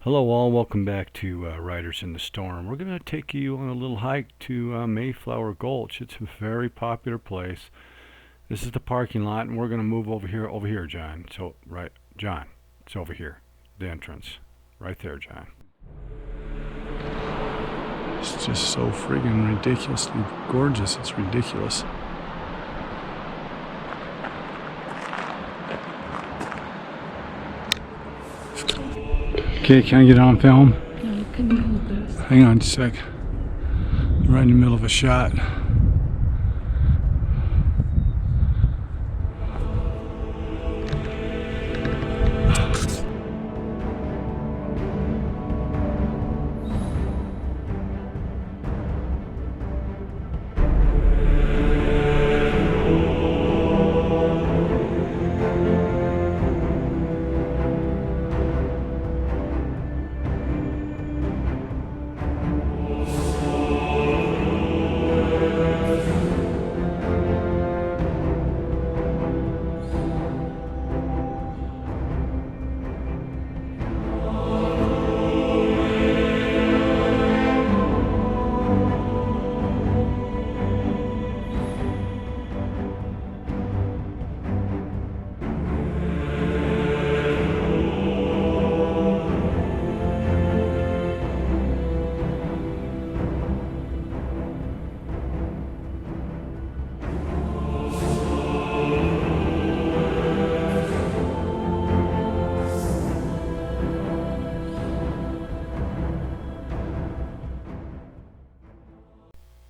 Hello all, welcome back to Riders in the Storm. We're going to take you on a little hike to Mayflower Gulch. It's a very popular place. This is the parking lot, and we're going to move over here, John. So, right, John, it's over here, the entrance. Right there, John. It's just so friggin' ridiculously gorgeous, it's ridiculous. Okay, can I get on film? No, can you hold this? Hang on just a sec. Right in the middle of a shot.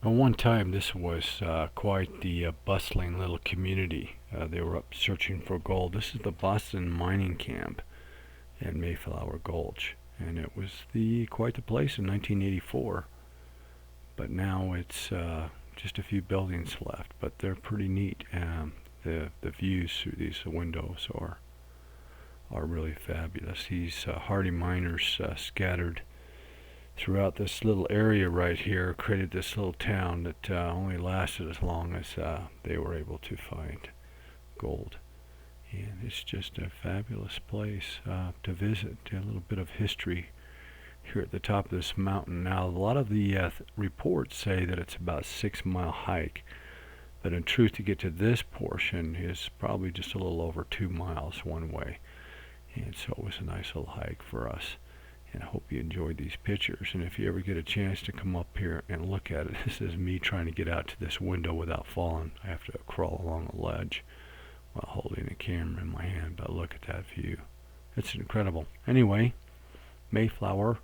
At one time, this was quite the bustling little community. They were up searching for gold. This is the Boston mining camp at Mayflower Gulch, and it was quite the place in 1984. But now it's just a few buildings left, but they're pretty neat. The views through these windows are really fabulous. These hardy miners scattered throughout this little area right here created this little town that only lasted as long as they were able to find gold. And it's just a fabulous place to visit. A little bit of history here at the top of this mountain. Now, a lot of the reports say that it's about a 6-mile hike, but in truth, to get to this portion is probably just a little over 2 miles one way. And so it was a nice little hike for us. And I hope you enjoyed these pictures. And if you ever get a chance to come up here and look at it, this is me trying to get out to this window without falling. I have to crawl along a ledge while holding a camera in my hand. But look at that view. It's incredible. Anyway, Mayflower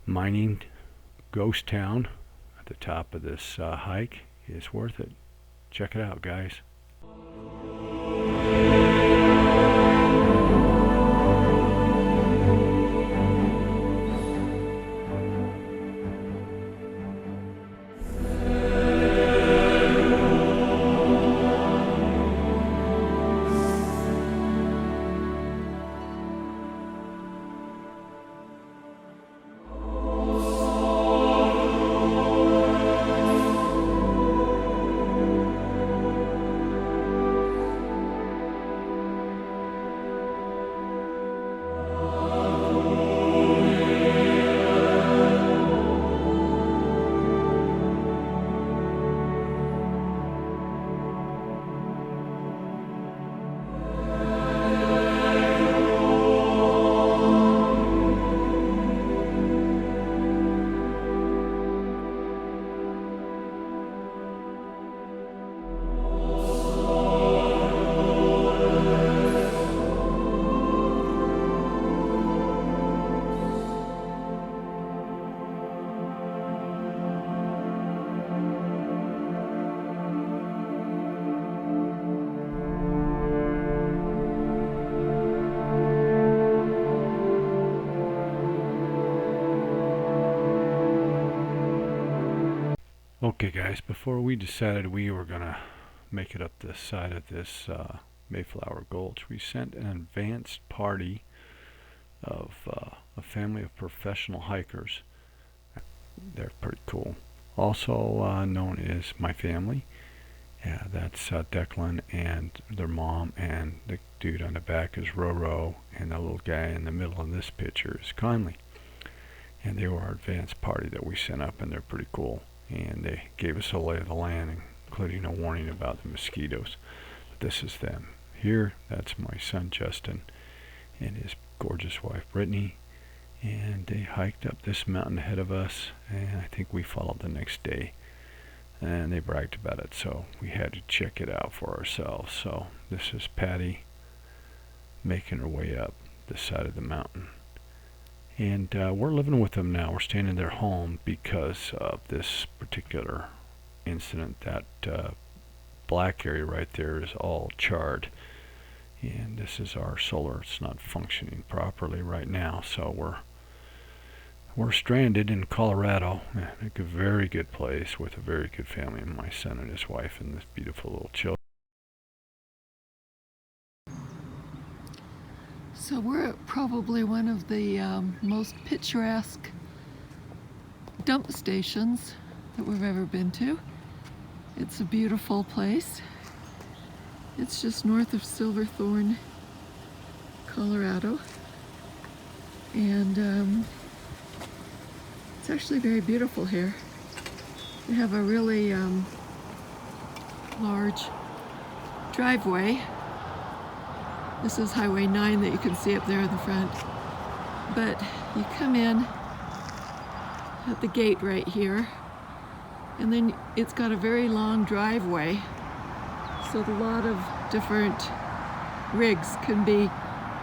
mining ghost town at the top of this hike is worth it. Check it out, guys. Okay guys, before we decided we were gonna make it up this side of this Mayflower Gulch, we sent an advanced party of a family of professional hikers. They're pretty cool. Also known as my family, Yeah, that's Declan and their mom, and the dude on the back is Roro, and the little guy in the middle of this picture is Conley. And they were our advance party that we sent up, and they're pretty cool. And they gave us a lay of the land, including a warning about the mosquitoes. But this is them. Here, that's my son Justin and his gorgeous wife Brittany. And they hiked up this mountain ahead of us, and I think we followed the next day. And they bragged about it, so we had to check it out for ourselves. So this is Patty making her way up the side of the mountain. And we're living with them now. We're staying in their home because of this particular incident. That black area right there is all charred. And this is our solar. It's not functioning properly right now. So we're stranded in Colorado. A very good place with a very good family. My son and his wife and this beautiful little children. So we're at probably one of the most picturesque dump stations that we've ever been to. It's a beautiful place. It's just north of Silverthorne, Colorado. And it's actually very beautiful here. We have a really large driveway. This is Highway 9 that you can see up there in the front. But you come in at the gate right here, and then it's got a very long driveway. So a lot of different rigs can be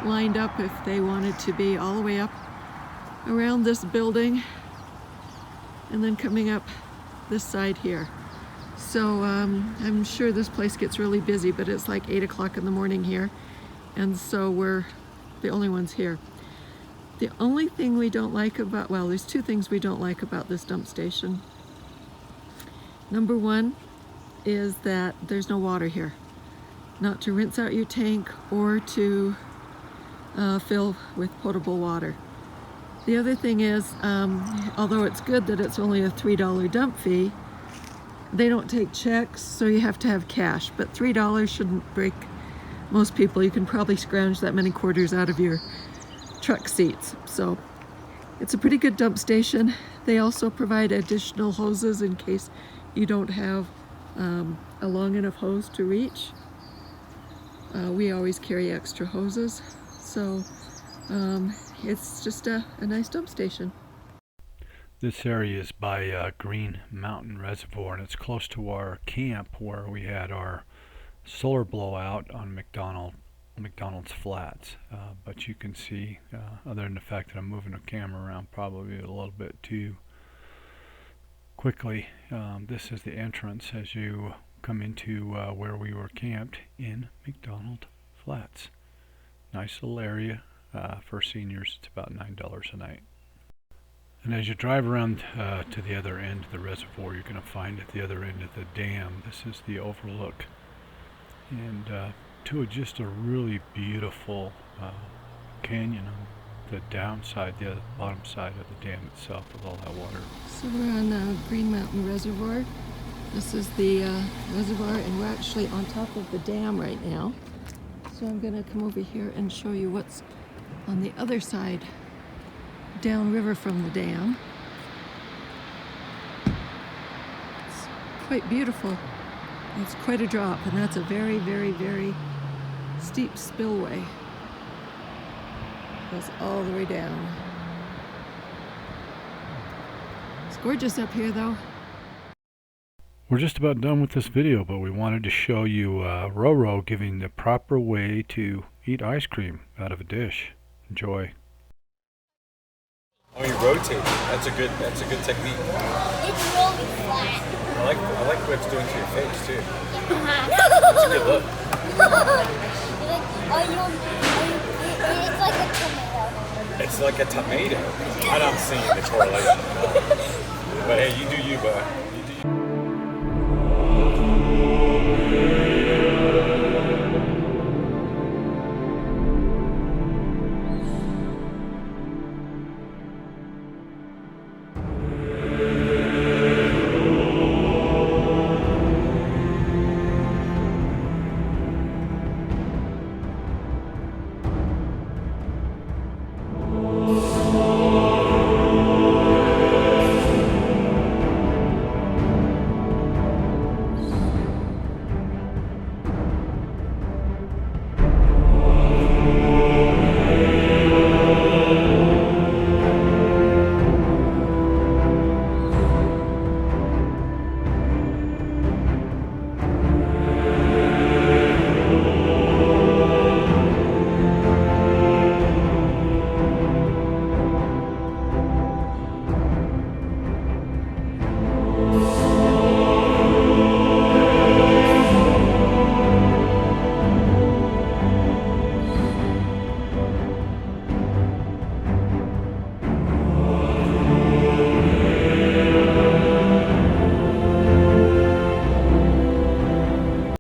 lined up if they wanted to be all the way up around this building and then coming up this side here. So I'm sure this place gets really busy, but it's like 8 o'clock in the morning here. And so we're the only ones here. The only thing we don't like about, well, there's two things we don't like about this dump station. Number one is that there's no water here. Not to rinse out your tank or to fill with potable water. The other thing is, although it's good that it's only a $3 dump fee, they don't take checks, so you have to have cash. But $3 shouldn't break most people. You can probably scrounge that many quarters out of your truck seats. So it's a pretty good dump station. They also provide additional hoses in case you don't have a long enough hose to reach. We always carry extra hoses. So it's just a nice dump station. This area is by Green Mountain Reservoir, and it's close to our camp where we had our solar blowout on McDonald's Flats. But you can see, other than the fact that I'm moving the camera around probably a little bit too quickly, this is the entrance as you come into where we were camped in McDonald Flats. Nice little area. For seniors, it's about $9 a night. And as you drive around to the other end of the reservoir, you're going to find at the other end of the dam, this is the overlook. And to just a really beautiful canyon on the downside, the bottom side of the dam itself with all that water. So we're on Green Mountain Reservoir. This is the reservoir, and we're actually on top of the dam right now. So I'm going to come over here and show you what's on the other side, downriver from the dam. It's quite beautiful. It's quite a drop, and that's a very, very, very steep spillway. It goes all the way down. It's gorgeous up here, though. We're just about done with this video, but we wanted to show you Roro giving the proper way to eat ice cream out of a dish. Enjoy. Oh, you rotate. That's a good technique. It's really flat. I like what it's doing to your face too. It's a good look. It's like a tomato. It's like a tomato. I don't see the correlation. But hey, you do you, bud. You do you.